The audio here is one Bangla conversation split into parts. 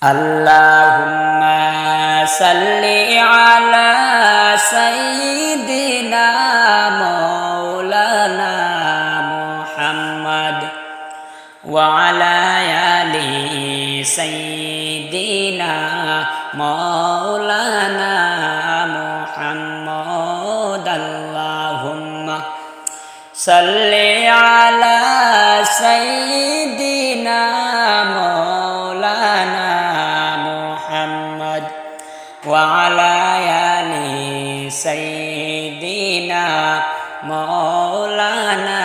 Allahumma salli ala sayyidina maulana Muhammad wa ala ali sayyidina maulana Muhammad. Allahumma salli ala sayyidina maulana wa ala ali sayyidina maulana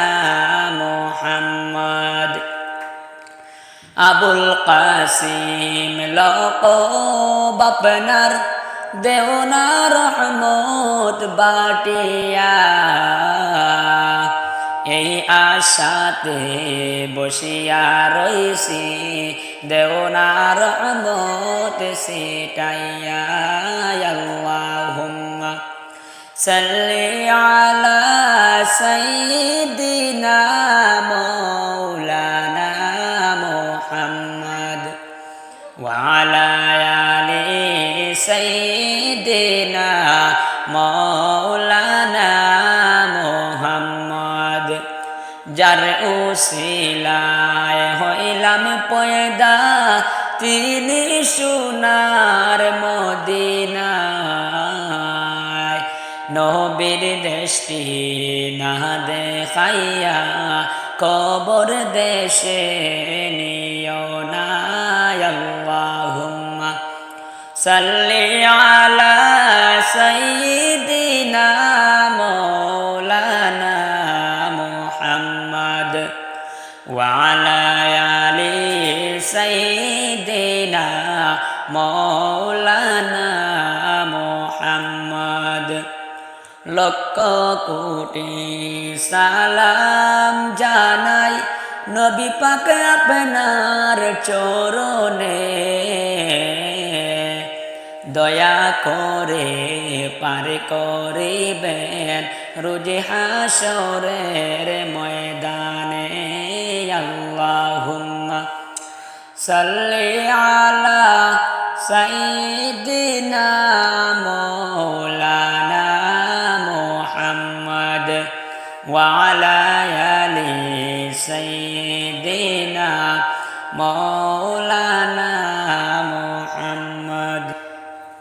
Muhammad. Abul Qasim লকব আপনার দেওনা রহমত বাটিয়া, এই আশাতে বসিয়া রইছি দেওনা রহমত সিটাইয়া। আল্লাহুম্মা সাল্লি আলা সাইয়্যিদিনা মাওলানা মুহাম্মদ ওয়া আলা আলি সাইয়্যিদিনা মাওলানা মুহাম্মদ। যার উসিলায় হইলাম পয়দা, তিনি সোনার মদিনায়। নবীর দেশটি না দেখাইয়া কবর দেশে নিও না। আল্লাহুম্মা সাল্লি আলা সাইয়্যিদিনা মাওলানা মুহাম্মদ ওয়া আলা আলি সাইয়্যিদিনা মাওলানা মুহাম্মদ। লক্ষ কোটি সালাম জানাই নবী পাক আপনার চরণে, দয়া করে পার করিবেন রোজ হাসরের ময়দানে। আল্লাহুম্মা সাল্লি আলা সাইয়্যিদিনা মাওলানা মুহাম্মদ ওয়া আলা আলি সাইয়্যিদিনা মাওলানা মুহাম্মদ।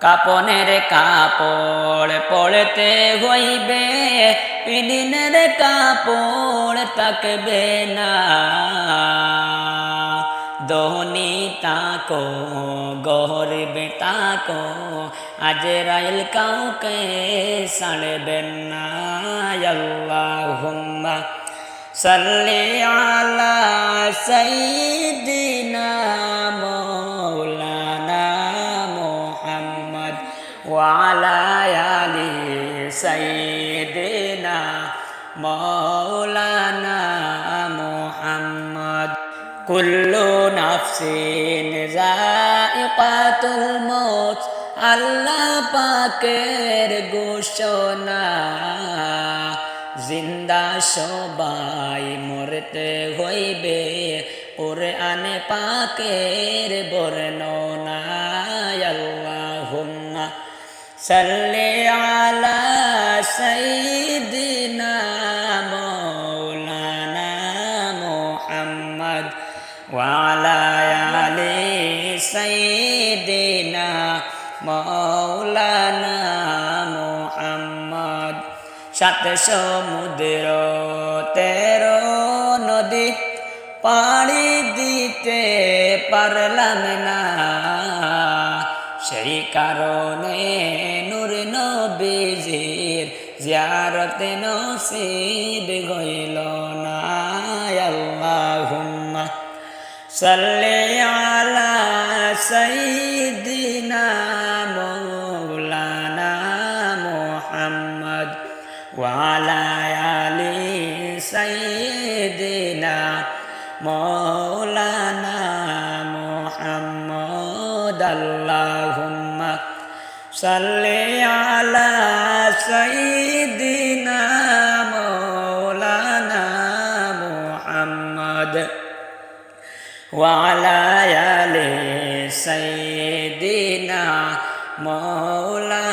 কাপনের কাপড় পড়তে হইবে, পিদিনের কাপড় থাকবে না। ধনী তাকো গরিবে তাকো, আজরাইল কাউকে ছাড়বেন না। আল্লাহুম্মা সাল্লি আলা সাইয়্যিদিনা মাওলানা মুহাম্মদ ওয়া আলা আলি সাইয়্যিদিনা মাওলানা মুহাম্মদ। কুল্লু নাফসিন যায়িকাতুল মউত, আল্লাহ পাকের ঘোষণা। জিন্দা সবাই মরতে হইবে, কুরআনে পাকের বর্ণনা। আল্লাহুম্মা সাল্লি আলা সাইয়্যিদিনা মাওলানা মুহাম্মদ ওয়া আলা আলি সাইয়্যিদিনা মাওলানা মুহাম্মদ। সাত সমুদ্র 13 নদী পাড়ি দিতে পারলাম না, সেই কারণে নূর নবীজির জিয়ারত নসিব হইল না। আল্লাহুম্মা সাল্লি আলা সাইয়্যিদিনা মাওলানা মুহাম্মদ ওয়া আলা আলি সাইয়্যিদিনা মাওলানা মুহাম্মদ। আল্লাহুম্মা সাল্লি আলা সাইয়্যিদিনা মাওলানা মুহাম্মদ ওয়া আলা আলি سيدنا مولانا